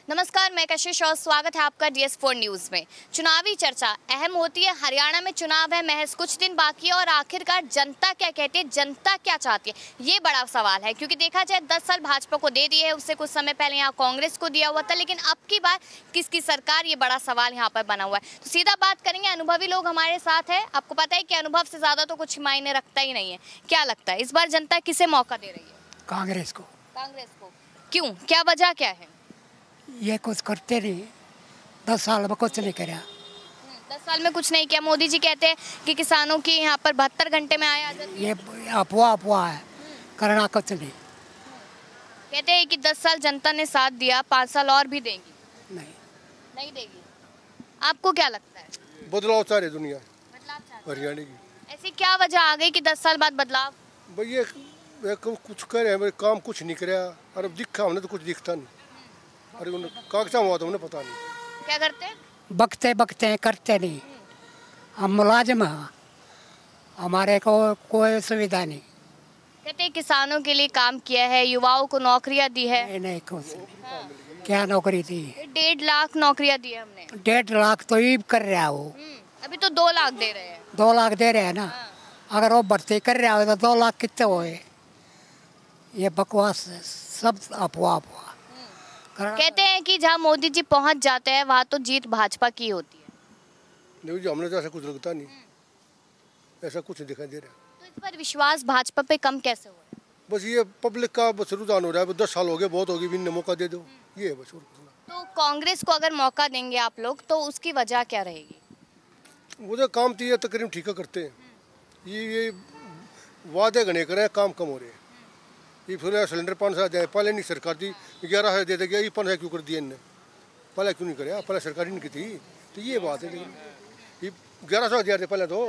नमस्कार, मैं कशिश और स्वागत है आपका DS4 न्यूज में। चुनावी चर्चा अहम होती है। हरियाणा में चुनाव है, महज कुछ दिन बाकी है और आखिरकार जनता क्या कहती है, जनता क्या चाहती है, ये बड़ा सवाल है। क्योंकि देखा जाए 10 साल भाजपा को दे दिए है, उससे कुछ समय पहले यहाँ कांग्रेस को दिया हुआ था, लेकिन अब की बार किसकी सरकार, ये बड़ा सवाल यहाँ पर बना हुआ है। तो सीधा बात करेंगे, अनुभवी लोग हमारे साथ है। आपको पता है कि अनुभव से ज्यादा तो कुछ मायने रखता ही नहीं है। क्या लगता है इस बार जनता किसे मौका दे रही है? कांग्रेस को। कांग्रेस को क्यों, क्या वजह क्या है? ये कुछ करते नहीं, 10 साल में कुछ नहीं कराया। 10 साल में कुछ नहीं किया। मोदी जी कहते हैं कि किसानों की यहाँ पर 72 घंटे में आया जाती है। ये अफवाह है, करना कुछ नहीं। कहते हैं कि 10 साल जनता ने साथ दिया, 5 साल और भी देगी। नहीं देगी। आपको क्या लगता है? बदलाव चाह रही दुनिया, बदलाव चाहते हरियाणा की। ऐसी क्या वजह आ गई कि 10 साल बाद बदलाव? भाई ये कुछ करे, काम कुछ नहीं कराया। और दिखा हमने तो कुछ दिखता नहीं। अरे कागजा हुआ तो उन्हें पता नहीं क्या करते हैं। बकते बकते करते नहीं। हम मुलाजिम हैं, हमारे को कोई सुविधा नहीं। कहते हैं किसानों के लिए काम किया है, युवाओं को नौकरियां दी है। नहीं कुछ नहीं। क्या नौकरी दी? 1.5 लाख नौकरियां दी है हमने। 1.5 लाख तो ईब कर रहा है वो। अभी तो 2 लाख दे रहे हैं। 2 लाख दे रहे हैं ना। अगर वो भर्ती कर रहा हो तो 2 लाख कितने हुए? ये बकवास है, सब अफवाह। कहते हैं कि जहां मोदी जी पहुंच जाते हैं वहां तो जीत भाजपा की होती है। नहीं जी, हमने तो ऐसा कुछ लगता नहीं, ऐसा कुछ दिखाई दे रहा। तो इस पर विश्वास भाजपा पे कम कैसे हो रहा है? बस ये पब्लिक का बस रुझान हो रहा है। 10 साल हो गए, बहुत होगी, इन्हें मौका दे दो, ये है बस। तो कांग्रेस को अगर मौका देंगे आप लोग तो उसकी वजह क्या रहेगी? वो जो काम तो ये तकरीबन ठीक करते हैं। ये वादे घने करे, काम कम हो रहे हैं। ये फिर सिलेंडर 500 जाए, पहले नहीं सरकार दी 1100 दे देगी, ये 500 क्यों कर दिए इनने? पहले क्यों नहीं करे? पहले सरकार इनकी थी, तो ये बात है। लेकिन ये 1100 दिया थे पहले तो,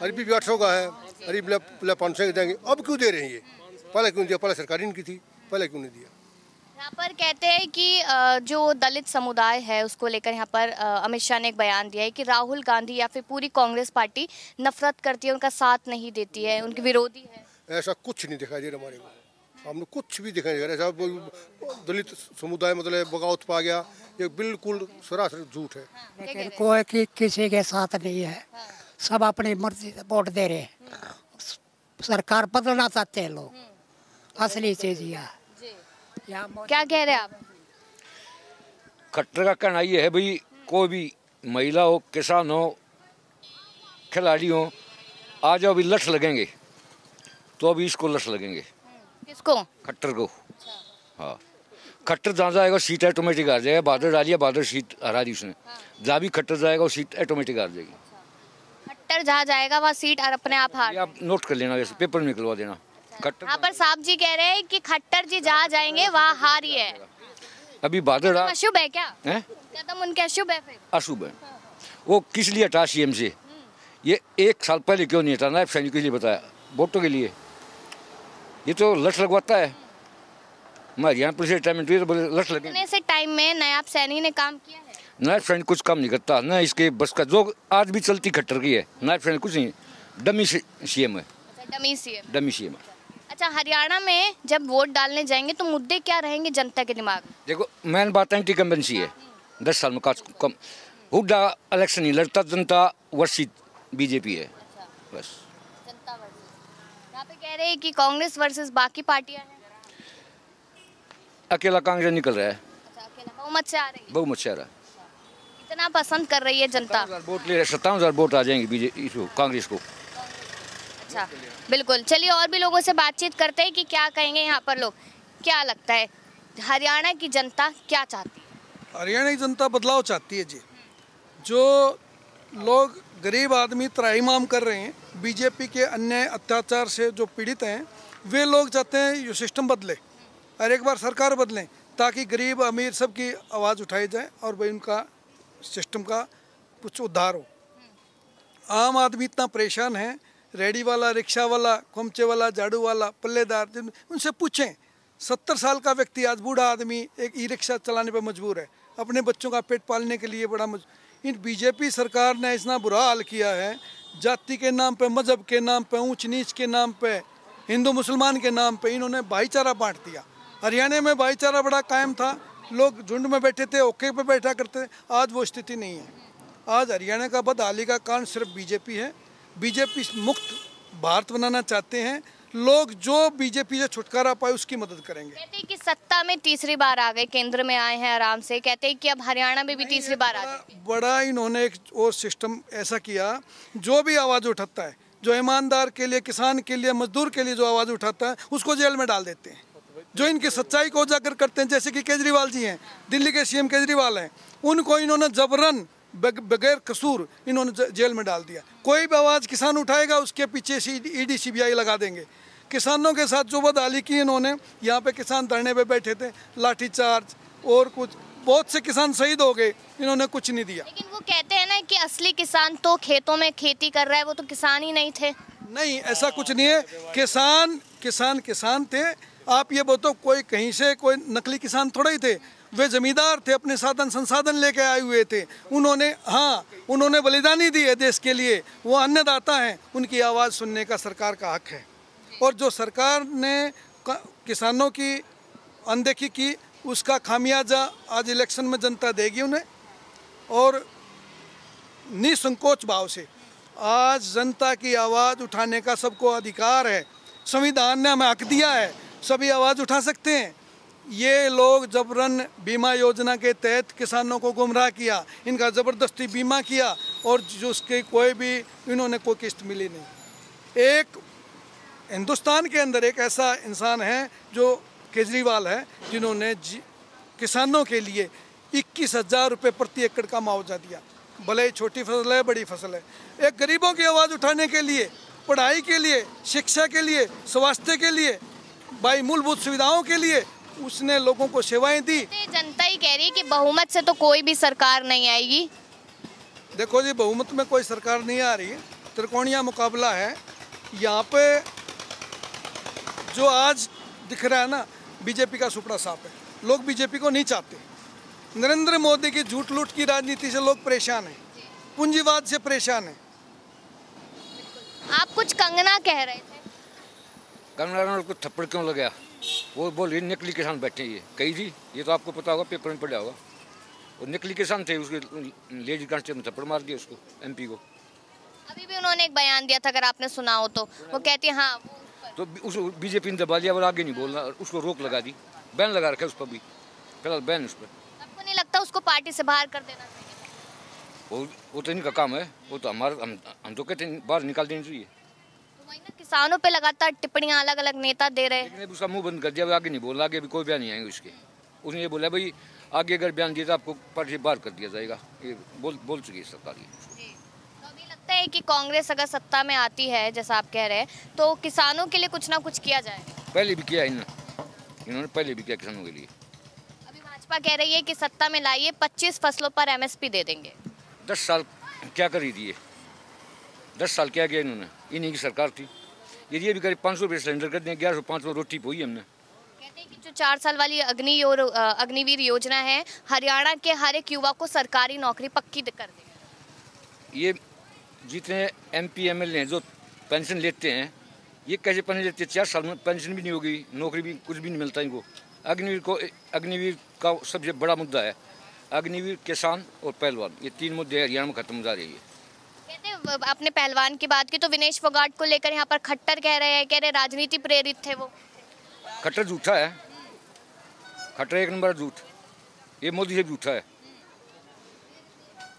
अरे भी 800 का है, अरे पहले 500 देंगे, अब क्यों दे रहे हैं ये? पहले क्यों दिया? पहले सरकार इनकी थी, पहले क्यों नहीं दिया? यहाँ पर कहते हैं कि जो दलित समुदाय है उसको लेकर यहाँ पर अमित शाह ने एक बयान दिया है कि राहुल गांधी या फिर पूरी कांग्रेस पार्टी नफरत करती है, उनका साथ नहीं देती है, उनकी विरोधी है। ऐसा कुछ नहीं दिखाई दे रहा हमारे को, हमने कुछ भी दिखाई नहीं दे रहा। ऐसा दलित समुदाय मतलब बगावत पा गया, ये बिल्कुल सरासर झूठ है। लेकिन कोई किसी के साथ नहीं है, सब अपनी मर्जी से वोट दे रहे हैं। सरकार बदलना चाहते हैं लोग, असली चीज क्या कह रहे हैं आप? खट्टर का कहना ये है भाई, कोई भी महिला हो, किसान हो, खिलाड़ी हो, आ जाओ, अभी लठ लगेंगे तो अभी इसको लठ लगेंगे। किसको? खट्टर को। हाँ, खट्टर जहाँ जाएगा सीट ऑटोमेटिक आ जाएगा। बादल डालिए, बादल सीट हरा दी उसने। जहाँ भी खट्टर जाएगा वो सीट ऑटोमेटिक आ जाएगी। खट्टर जहाँ जाएगा वहाँ सीट अपने आप हार। आप नोट कर लेना, वैसे पेपर में निकलवा देना। यहाँ पर साहब जी कह रहे हैं कि खट्टर जी जहाँ जाएंगे वहाँ हार ही है। अभी बादल अशुभ है क्या? कदम उनके अशुभ है? फिर अशुभ है। वो किस लिए हटा CM से? ये 1 साल पहले क्यों नहीं हटा? नायब सैनिक के लिए बताया, वोटों के लिए। ये तो लठ लगवाता है। हरियाणा पुलिस रिटायरमेंट हुई तो बोले लठ लगेंगे। से टाइम में नायब सैनी ने काम किया है? नायब सैनिक कुछ काम नहीं करता ना, इसके बस का। जो आज भी चलती खट्टर की है, नायब सैनिक कुछ नहीं, डमी CM है। Dummy CM। अच्छा, हरियाणा में जब वोट डालने जाएंगे तो मुद्दे क्या रहेंगे जनता के दिमाग में? देखो, मेन बात एंटी इनकम्बेंसी है। 10 साल में कम हुड्डा इलेक्शन नहीं लड़ता, जनता वर्षित BJP है। बस जनता वर्सेस। यहाँ पे कह रहे हैं कि कांग्रेस वर्सेस बाकी पार्टियां हैं। अकेला कांग्रेस निकल रहा है। अकेला बहुमत से आ रही है। बहुमत से आ रहा है। इतना पसंद कर रही है जनता। 57,000 वोट ले रहे, 57,000 वोट आ जाएंगे BJP कांग्रेस को। अच्छा, बिल्कुल। चलिए और भी लोगों से बातचीत करते हैं कि क्या कहेंगे यहाँ पर लोग। क्या लगता है हरियाणा की जनता क्या चाहती है? हरियाणा की जनता बदलाव चाहती है जी। जो लोग गरीब आदमी त्राहिमाम कर रहे हैं, BJP के अन्य अत्याचार से जो पीड़ित हैं, वे लोग चाहते हैं ये सिस्टम बदले और एक बार सरकार बदलें, ताकि गरीब अमीर सबकी आवाज़ उठाई जाए और भाई उनका सिस्टम का कुछ उद्धार हो। आम आदमी इतना परेशान है, रेडी वाला, रिक्शा वाला, खोमचे वाला, झाड़ू वाला, पल्लेदार, उनसे पूछें। 70 साल का व्यक्ति, आज बूढ़ा आदमी, एक ई-रिक्शा चलाने पर मजबूर है, अपने बच्चों का पेट पालने के लिए बड़ा इन BJP सरकार ने इतना बुरा हाल किया है, जाति के नाम पे, मजहब के नाम पे, ऊंच नीच के नाम पे, हिंदू मुसलमान के नाम पे इन्होंने भाईचारा बांट दिया। हरियाणा में भाईचारा बड़ा कायम था, लोग झुंड में बैठे थे, ओके पे बैठा करते थे। आज वो स्थिति नहीं है। आज हरियाणा का बदहाली का कारण सिर्फ बीजेपी है। बीजेपी मुक्त भारत बनाना चाहते हैं लोग। जो बीजेपी से छुटकारा पाए उसकी मदद करेंगे। कहते हैं कि सत्ता में तीसरी बार आ गए, केंद्र में आए हैं आराम से, कहते हैं कि अब हरियाणा में भी तीसरी बार आ गए। बड़ा इन्होंने एक और सिस्टम ऐसा किया, जो भी आवाज़ उठाता है, जो ईमानदार के लिए, किसान के लिए, मजदूर के लिए जो आवाज़ उठाता है, उसको जेल में डाल देते हैं। जो इनकी सच्चाई को उजागर करते हैं, जैसे कि केजरीवाल जी हैं, दिल्ली के सीएम केजरीवाल हैं, उनको इन्होंने जबरन बगैर कसूर इन्होंने जेल में डाल दिया। कोई भी आवाज़ किसान उठाएगा उसके पीछे ईडी सीबीआई लगा देंगे। किसानों के साथ जो बदहाली की इन्होंने, यहाँ पे किसान धरने पे बैठे थे, लाठीचार्ज और कुछ, बहुत से किसान शहीद हो गए, इन्होंने कुछ नहीं दिया। लेकिन वो कहते हैं ना कि असली किसान तो खेतों में खेती कर रहा है, वो तो किसान ही नहीं थे। नहीं, ऐसा कुछ नहीं है। किसान थे। आप ये बताओ, कोई कहीं से कोई नकली किसान थोड़ा ही थे, वे जमींदार थे, अपने साधन संसाधन लेके आए हुए थे। उन्होंने बलिदानी दी है देश के लिए, वो अन्नदाता हैं, उनकी आवाज़ सुनने का सरकार का हक है। और जो सरकार ने किसानों की अनदेखी की, उसका खामियाजा आज इलेक्शन में जनता देगी उन्हें। और निसंकोच भाव से आज जनता की आवाज़ उठाने का सबको अधिकार है। संविधान ने हमें हक दिया है, सभी आवाज़ उठा सकते हैं। ये लोग जबरन बीमा योजना के तहत किसानों को गुमराह किया, इनका ज़बरदस्ती बीमा किया, और जो उसके कोई भी इन्होंने कोई किस्त मिली नहीं। एक हिंदुस्तान के अंदर एक ऐसा इंसान है जो केजरीवाल है, जिन्होंने किसानों के लिए 21,000 रुपये प्रति एकड़ का मुआवजा दिया। भले ही छोटी फसल है, बड़ी फसल है, एक गरीबों की आवाज़ उठाने के लिए, पढ़ाई के लिए, शिक्षा के लिए, स्वास्थ्य के लिए, भाई मूलभूत सुविधाओं के लिए उसने लोगों को सेवाएं दी। जनता ही कह रही है कि बहुमत से तो कोई भी सरकार नहीं आएगी। देखो जी, बहुमत में कोई सरकार नहीं आ रही, त्रिकोणीय मुकाबला है। यहाँ पे जो आज दिख रहा है ना, बीजेपी का सुपड़ा साफ है। लोग बीजेपी को नहीं चाहते। नरेंद्र मोदी की झूठ लूट की राजनीति से लोग परेशान हैं, पूंजीवाद से परेशान हैं। आप कुछ कंगना कह रहे थे। कंगना को थप्पड़ क्यों लगा? वो बोल नकली किसान बैठे ये कही थी, ये तो आपको पता होगा, पेपर में पढ़ा होगा। वो नकली किसान थे, उसके लेडी कांस्टेबल ने थप्पड़ मार दिया उसको, एमपी को। अभी भी उन्होंने एक बयान दिया था, अगर आपने सुना हो तो। वो कहती है हाँ, तो उस बीजेपी ने दबा लिया, वो आगे नहीं बोलना, उसको रोक लगा दी, बैन लगा रखा है उस पर भी, फिलहाल बैन उस पर। आपको नहीं लगता उसको पार्टी से बाहर कर देना चाहिए? वो तो इनका काम है, वो तो हम तो कहते हैं बाहर निकाल देनी चाहिए। किसानों पे लगातार टिप्पणियां अलग अलग नेता दे रहे हैं। उसका मुंह बंद कर दिया, आगे नहीं बोलना, आगे भी कोई बयान नहीं आएंगे उसके। उसने ये बोला भाई आगे अगर बयान दिया तो आपको पार्टी से बाहर कर दिया जाएगा, ये बोल चुकी है सरकार। तो अभी लगता है कि कांग्रेस अगर सत्ता में आती है, जैसा आप कह रहे हैं, तो किसानों के लिए कुछ ना कुछ किया जाए। पहले भी किया इन्होंने पहले भी किया किसानों के लिए। अभी भाजपा कह रही है कि सत्ता में लाइए, 25 फसलों पर MSP दे देंगे। 10 साल क्या करी थी ये? 10 साल क्या किया इन्होंने? इन्हीं की सरकार थी। ये भी करीब 500 रुपये सिलेंडर कर दें, 1105 में रोटी पोई हमने। कहते हैं कि जो 4 साल वाली अग्निवीर योजना है, हरियाणा के हर एक युवा को सरकारी नौकरी पक्की कर देगी। ये जितने MP MLA हैं जो पेंशन लेते हैं, ये कैसे पेंशन लेते हैं? 4 साल में पेंशन भी नहीं होगी, नौकरी भी कुछ भी नहीं मिलता इनको। अग्निवीर का सबसे बड़ा मुद्दा है, अग्निवीर, किसान और पहलवान, ये 3 मुद्दे हरियाणा में खत्म हो जा रही है। कहते हैं, आपने पहलवान की बात की तो विनेश फोगाट को लेकर यहाँ पर खट्टर कह रहे राजनीति प्रेरित थे वो। खट्टर झूठा है, खट्टर एक नंबर झूठ, ये मोदी से झूठा है।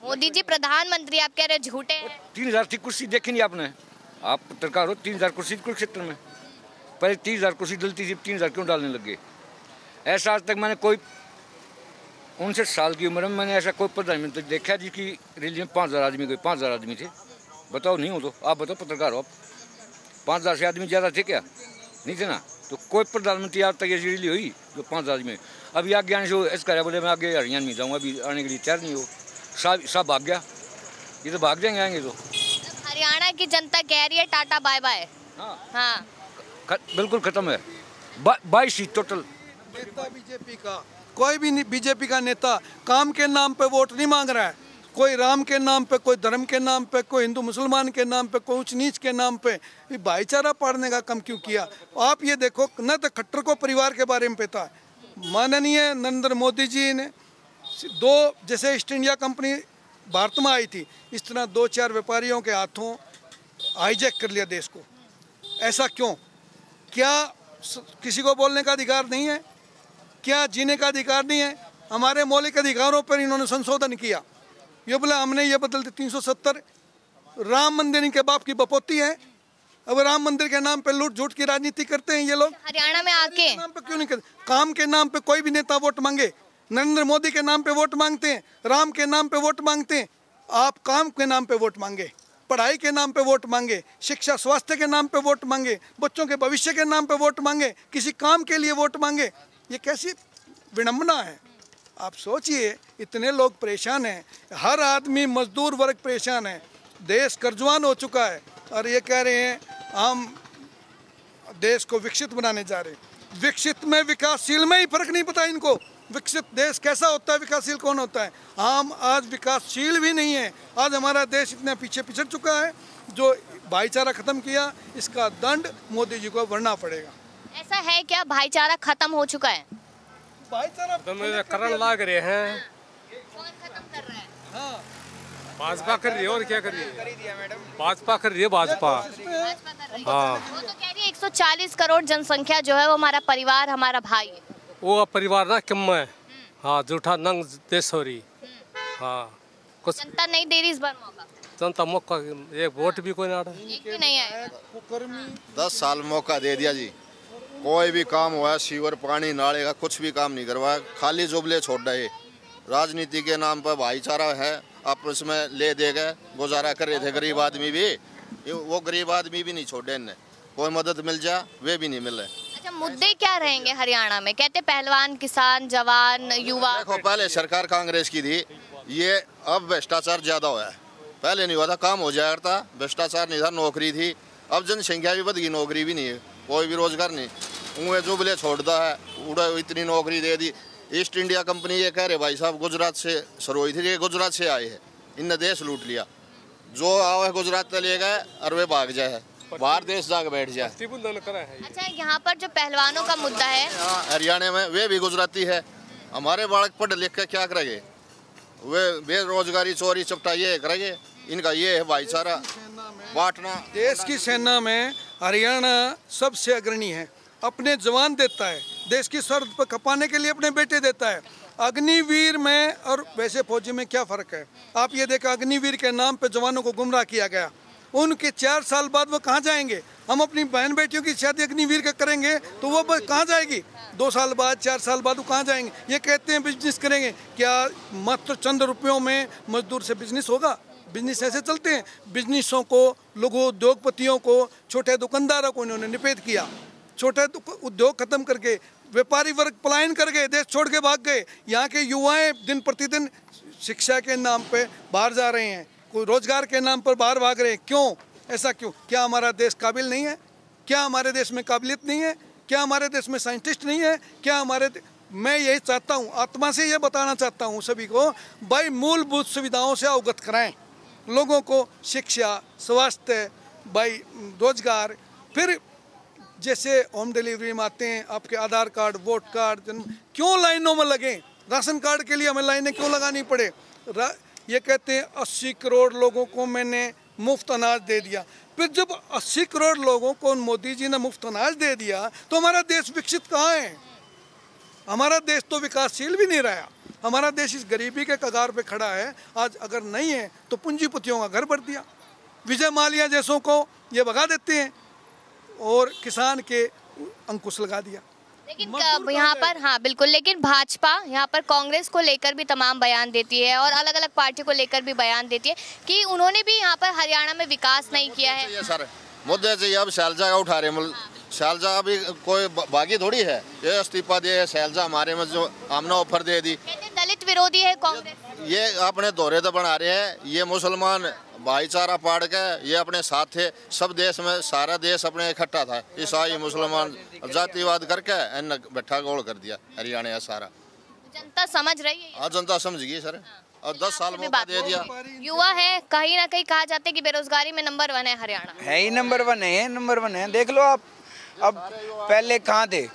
मोदी जी प्रधानमंत्री, आप कह रहे झूठे हैं। 3000 थी कुर्सी, देखी नहीं आपने? आप पत्रकार हो, 3000 कुर्सी कुरुक्षेत्र में, पहले 30,000 कुर्सी डलती थी, 3000 क्यों डालने लग गए? ऐसा आज तक मैंने कोई 59 साल की उम्र में मैंने ऐसा कोई प्रधानमंत्री देखा जिसकी रैली में 5000 आदमी गए। 5000 आदमी थे, बताओ नहीं हो तो आप बताओ, पत्रकार हो आप, 5000 से आदमी ज़्यादा थे क्या? नहीं थे ना। तो कोई प्रधानमंत्री आज तक ऐसी रैली हुई जो 5000 आदमी? अभी आगे आने से ऐसा बोले मैं आगे हरियाणा में जाऊँगा, अभी आने के लिए तैयार नहीं हो, सब भाग गया। ये तो भाग जाएंगे आएंगे तो। हरियाणा की जनता कह रही है टाटा बाय बाय। हाँ, बिल्कुल खत्म है। 22 सीट टोटल। नेता बीजेपी का, कोई भी बीजेपी का नेता काम के नाम पे वोट नहीं मांग रहा है। कोई राम के नाम पे, कोई धर्म के नाम पे, कोई हिंदू मुसलमान के नाम पे, कोई ऊंच नीच के नाम पे भाईचारा पाड़ने का काम क्यों किया? आप ये देखो, न तो खट्टर को परिवार के बारे में पता है, माननीय नरेंद्र मोदी जी ने जैसे ईस्ट इंडिया कंपनी भारत में आई थी, इस तरह 2-4 व्यापारियों के हाथों हाईजैक कर लिया देश को। ऐसा क्यों? क्या किसी को बोलने का अधिकार नहीं है? क्या जीने का अधिकार नहीं है? हमारे मौलिक अधिकारों पर इन्होंने संशोधन किया। ये बोला हमने ये बदल दी 370। राम मंदिर इनके बाप की बपोती है। अब राम मंदिर के नाम पे लूट झूठ की राजनीति करते हैं ये लोग। हरियाणा में आके नाम पे क्यों नहीं करते? काम के नाम पे कोई भी नेता वोट मांगे, नरेंद्र मोदी के नाम पे वोट मांगते हैं, राम के नाम पे वोट मांगते हैं। आप काम के नाम पे वोट मांगे, पढ़ाई के नाम पे वोट मांगे, शिक्षा स्वास्थ्य के नाम पे वोट मांगे, बच्चों के भविष्य के नाम पे वोट मांगे, किसी काम के लिए वोट मांगे। ये कैसी विडंबना है? आप सोचिए, इतने लोग परेशान हैं, हर आदमी मजदूर वर्ग परेशान है, देश कर्जवान हो चुका है और ये कह रहे हैं हम देश को विकसित बनाने जा रहे हैं। विकसित में विकासशील में ही फर्क नहीं पता इनको। विकसित देश कैसा होता है, विकासशील कौन होता है? हम आज विकासशील भी नहीं है। आज हमारा देश इतना पीछे पिछड़ चुका है। जो भाईचारा खत्म किया, इसका दंड मोदी जी को भरना पड़ेगा। ऐसा है क्या, भाईचारा खत्म हो चुका है? भाईचारा करण लाग रहे हैं। कौन खत्म कर रहा है? हाँ, भाजपा कर रही है और क्या कर रही है? भाजपा कर रही है, भाजपा। भाजपा कर रही है। हाँ, वो तो कह रही है 140 करोड़ जनसंख्या जो है वो हमारा परिवार, हमारा भाई है। वो परिवार ना कम है। हाँ, झूठा नंग देश हो रही। हाँ, कुछ जनता नहीं दे रही इस बार मौका। जनता मौका, एक वोट भी कोई ना आ रहा। एक भी नहीं आया। 10 साल मौका दे दिया जी, कोई भी काम हुआ, सीवर पानी नाले का कुछ भी काम नहीं करवाया, खाली जुबले छोड़ रहे। राजनीति के नाम पर भाईचारा है, आपस में ले दे गए, गुजारा कर रहे थे गरीब आदमी भी। वो गरीब आदमी भी नहीं छोड़े इनने, कोई मदद मिल जाए वे भी नहीं मिले। अच्छा, मुद्दे क्या रहेंगे हरियाणा में? कहते पहलवान, किसान, जवान, युवा। देखो, पहले सरकार कांग्रेस की थी, ये अब भ्रष्टाचार ज्यादा हुआ है। पहले नहीं हुआ था, काम हो जाया करता, भ्रष्टाचार नहीं था, नौकरी थी। अब जनसंख्या भी बढ़ गई, नौकरी भी नहीं है, कोई भी रोजगार नहीं। उन्हें जुबले छोड़ता है, उड़ा इतनी नौकरी दे दी। ईस्ट इंडिया कंपनी ये कह रहे भाई साहब गुजरात से शुरू हुई थी, ये गुजरात से आए हैं, इनने देश लूट लिया। जो आओ गुजरात से ले गए और वे भाग जाए, बाहर देश जाकर बैठ जाए। अच्छा, यहाँ पर जो पहलवानों का मुद्दा है, हरियाणा में वे भी गुजराती है। हमारे बालक पढ़ लिख के क्या करेंगे? वे बेरोजगारी, चोरी चपटा ये करेंगे। इनका ये है भाईचारा बांटना। देश की सेना में हरियाणा सबसे अग्रणी है। अपने जवान देता है, देश की सरहद पर खपाने के लिए अपने बेटे देता है। अग्निवीर में और वैसे फौजी में क्या फ़र्क है? आप ये देखा, अग्निवीर के नाम पे जवानों को गुमराह किया गया। उनके 4 साल बाद वो कहाँ जाएंगे? हम अपनी बहन बेटियों की शादी अग्निवीर का करेंगे तो वो कहाँ जाएगी? 2 साल बाद, 4 साल बाद वो कहाँ जाएंगे? ये कहते हैं बिजनेस करेंगे। क्या मात्र चंद रुपयों में मजदूर से बिजनेस होगा? बिजनेस ऐसे चलते हैं। बिजनेसों को, लघु उद्योगपतियों को, छोटे दुकानदारों को इन्होंने निषेध किया। छोटे उद्योग खत्म करके व्यापारी वर्ग पलायन कर गए, देश छोड़ के भाग गए। यहाँ के युवाएं दिन प्रतिदिन शिक्षा के नाम पे बाहर जा रहे हैं, कोई रोजगार के नाम पर बाहर भाग रहे हैं। क्यों? ऐसा क्यों? क्या हमारा देश काबिल नहीं है? क्या हमारे देश में काबिलियत नहीं है? क्या हमारे देश में साइंटिस्ट नहीं है? क्या मैं यही चाहता हूँ, आत्मा से ये बताना चाहता हूँ सभी को, भाई मूलभूत सुविधाओं से अवगत कराएं लोगों को। शिक्षा, स्वास्थ्य, भाई रोजगार। फिर जैसे होम डिलीवरी में आते हैं, आपके आधार कार्ड, वोट कार्ड, क्यों लाइनों में लगे? राशन कार्ड के लिए हमें लाइनें क्यों लगानी पड़े? ये कहते हैं 80 करोड़ लोगों को मैंने मुफ्त अनाज दे दिया। फिर जब 80 करोड़ लोगों को मोदी जी ने मुफ्त अनाज दे दिया तो हमारा देश विकसित कहाँ है? हमारा देश तो विकासशील भी नहीं रहा। हमारा देश इस गरीबी के कगार पे खड़ा है। आज अगर नहीं है तो पूंजीपतियों का घर भर दिया, विजय माल्या जैसों को ये भगा देते हैं और किसान के अंकुश लगा दिया। लेकिन यहाँ पर, हाँ बिल्कुल, लेकिन भाजपा यहाँ पर कांग्रेस को लेकर भी तमाम बयान देती है और अलग अलग पार्टी को लेकर भी बयान देती है कि उन्होंने भी यहाँ पर हरियाणा में विकास नहीं किया है। सर मुद्दे चाहिए, अब शैलजा का उठा रहे। शैलजा अभी कोई बागी थोड़ी है, ये इस्तीफा दिए शैलजा हमारे में जो हमने ऑफर दे दी। दलित विरोधी है कांग्रेस, ये अपने दौरे तो बना रहे हैं। ये मुसलमान भाईचारा पाड़ के ये अपने साथ थे। सब देश में, सारा देश अपने इकट्ठा था। ईसाई मुसलमान जातिवाद करके इन बैठा गोल कर दिया हरियाणा का सारा। जनता समझ रही है? हाँ, जनता समझ गई सर। और 10 साल में दे दिया। युवा है, कहीं ना कहीं कहा जाता है कि बेरोजगारी में नंबर 1 है हरियाणा। है ही नंबर 1 है, नंबर 1 है। देख लो आप, अब पहले कहाँ थे?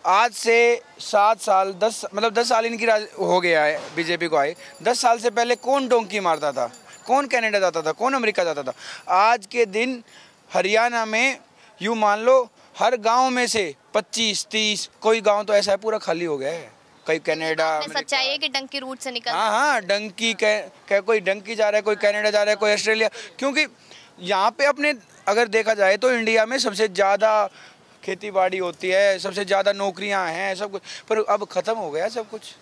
आज से 7 साल 10 साल इनकी हो गया है बीजेपी को आए। 10 साल से पहले कौन डोंकी मारता था, कौन कनाडा जाता था, कौन अमेरिका जाता था। आज के दिन हरियाणा में यूँ मान लो हर गांव में से 25-30, कोई गांव तो ऐसा है पूरा खाली हो गया है। कई कनाडा, सच्चाई है कि डंकी रूट से निकल, हाँ डंकी कोई डंकी जा रहा है, कोई कनाडा जा रहा है, कोई ऑस्ट्रेलिया। क्योंकि यहाँ पे अपने अगर देखा जाए तो इंडिया में सबसे ज़्यादा खेती बाड़ी होती है, सबसे ज़्यादा नौकरियाँ हैं, सब कुछ, पर अब ख़त्म हो गया सब कुछ,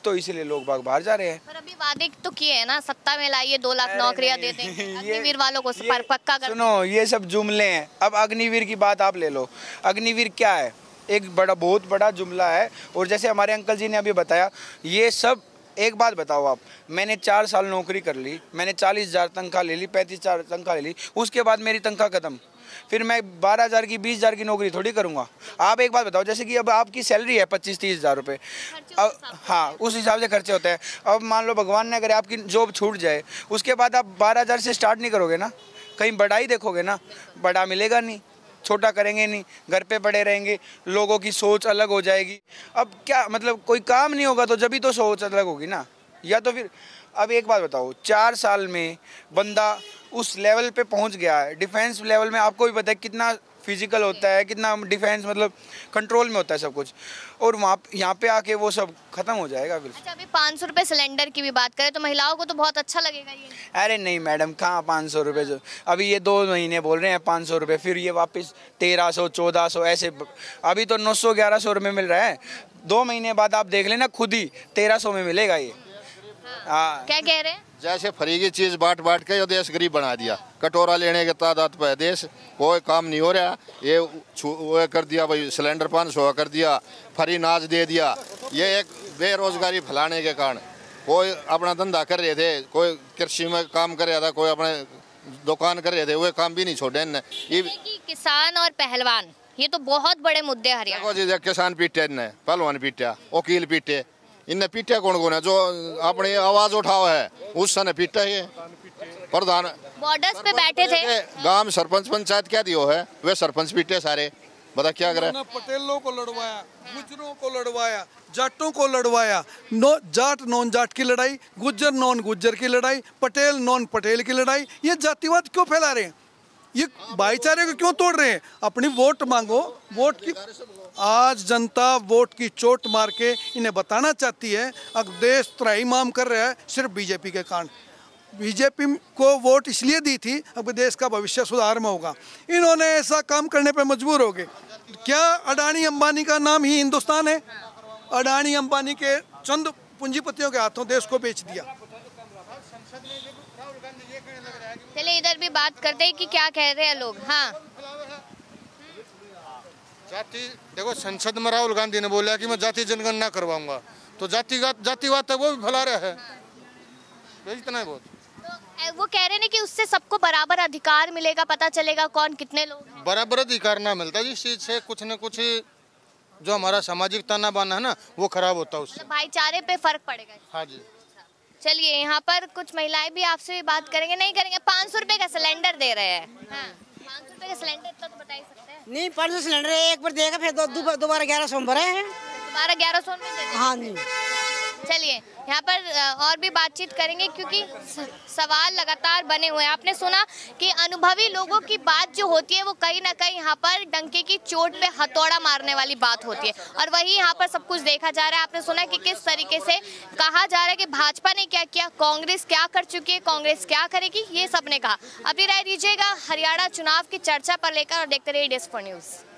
तो इसलिए लोग बाहर जा रहे हैं। पर अभी वादे तो किए हैं ना, सत्ता में लाइए 2 लाख नौकरियां दे देंगे, अग्निवीर वालों को पक्का कर। सुनो, ये सब जुमले हैं। अब अग्निवीर की बात आप ले लो, अग्निवीर क्या है, एक बहुत बड़ा जुमला है। और जैसे हमारे अंकल जी ने अभी बताया, ये सब, एक बात बताओ आप, मैंने 4 साल नौकरी कर ली, मैंने 40,000 तनख्वाह ले ली, 35,000 तनख्वाह ले ली, उसके बाद मेरी तनख्वाह खत्म, फिर मैं 12,000 की 20,000 की नौकरी थोड़ी करूँगा। आप एक बात बताओ, जैसे कि अब आपकी सैलरी है 25-30 हज़ार रुपये, अब हाँ उस हिसाब से खर्चे होते हैं। अब मान लो भगवान ने अगर आपकी जॉब छूट जाए, उसके बाद आप 12,000 से स्टार्ट नहीं करोगे ना, कहीं बड़ा ही देखोगे ना, बड़ा मिलेगा नहीं, छोटा करेंगे नहीं, घर पे पड़े रहेंगे, लोगों की सोच अलग हो जाएगी। अब क्या मतलब, कोई काम नहीं होगा तो जब भी तो सोच अलग होगी ना। या तो फिर अब एक बात बताओ, 4 साल में बंदा उस लेवल पे पहुंच गया है, डिफेंस लेवल में, आपको भी पता है कितना फिजिकल होता है, कितना डिफेंस मतलब कंट्रोल में होता है सब कुछ, और वहाँ यहाँ पे आके वो सब खत्म हो जाएगा बिल्कुल। अच्छा, अभी 500 रुपये सिलेंडर की भी बात करें तो महिलाओं को तो बहुत अच्छा लगेगा ये। अरे नहीं मैडम, कहाँ 500 रुपये, जो अभी ये 2 महीने बोल रहे हैं 500 रुपये, फिर ये वापस 1300 1400 ऐसे, अभी तो 900-1100 रुपये मिल रहा है। 2 महीने बाद आप देख लेना, खुद ही 1300 में मिलेगा ये। हाँ, क्या कह रहे हैं? जैसे फ्री की चीज बांट के ये देश गरीब बना दिया, कटोरा लेने के तादाद पे देश, कोई काम नहीं हो रहा। ये वो कर दिया भाई, सिलेंडर 500 कर दिया, फ्री नाच दे दिया। ये एक बेरोजगारी फैलाने के कारण, कोई अपना धंधा कर रहे थे, कोई कृषि में काम कर रहा था, कोई अपने दुकान कर रहे थे, वो काम भी नहीं छोड़े इनने। किसान और पहलवान, ये तो बहुत बड़े मुद्दे हरियाणा। किसान पीटे इनने, पहलवान पीटा, वकील पीटे, इनने पीटा कौन है? जो अपनी आवाज उठाओ है उस ने पीटा है। प्रधान बॉर्डर्स पे बैठे थे, गांव सरपंच पंचायत क्या दियो है, वे सरपंच पीटे सारे, बता क्या करे। पटेलों को लड़वाया, गुजरों को लड़वाया, जाटों को लड़वाया, जाट नॉन जाट की लड़ाई, गुज्जर नॉन गुज्जर की लड़ाई, पटेल नॉन पटेल की लड़ाई। ये जातिवाद क्यों फैला रहे हैं? ये भाईचारे को क्यों तोड़ रहे हैं? अपनी वोट मांगो, वोट की आज जनता वोट की चोट मार के इन्हें बताना चाहती है अब देश त्राहिमाम कर रहा है सिर्फ बीजेपी के कारण। बीजेपी को वोट इसलिए दी थी अब देश का भविष्य सुधार में होगा, इन्होंने ऐसा काम करने पर मजबूर हो गए। क्या अडानी अंबानी का नाम ही हिंदुस्तान है? अडानी अंबानी के चंद पूंजीपतियों के हाथों देश को बेच दिया। चलिए इधर भी बात करते हैं कि क्या कह रहे हैं लोग। हाँ, जाति देखो, संसद में राहुल गांधी ने बोला कि मैं जाति जनगणना करवाऊंगा, तो जातिवाद तक वो भी फैला रहा है, इतना ही बहुत। तो वो कह रहे हैं कि उससे सबको बराबर अधिकार मिलेगा, पता चलेगा कौन कितने लोग हैं। बराबर अधिकार ना मिलता जिस चीज से कुछ न कुछ जो हमारा सामाजिक ताना बाना है ना, वो खराब होता है उससे, भाईचारे पे फर्क पड़ेगा। हाँ जी। चलिए यहाँ पर कुछ महिलाएं भी आपसे भी बात करेंगे। नहीं करेंगे, 500 रुपए का सिलेंडर दे रहे हैं। हाँ, 500 रुपए का सिलेंडर इतना तो बता ही सकते हैं। नहीं, 500 सिलेंडर एक बार देगा, फिर दोबारा 1100 में भरे हैं, दोबारा 1100 में दे। हाँ जी। चलिए यहाँ पर और भी बातचीत करेंगे क्योंकि सवाल लगातार बने हुए हैं। आपने सुना कि अनुभवी लोगों की बात जो होती है वो कहीं ना कहीं यहाँ पर डंके की चोट पे हथौड़ा मारने वाली बात होती है, और वही यहाँ पर सब कुछ देखा जा रहा है। आपने सुना कि किस तरीके से कहा जा रहा है कि भाजपा ने क्या किया, कांग्रेस क्या कर चुकी है, कांग्रेस क्या करेगी, ये सब ने कहा। अभी राय दीजिएगा हरियाणा चुनाव की चर्चा पर लेकर और देखते रहिए DS4 न्यूज़।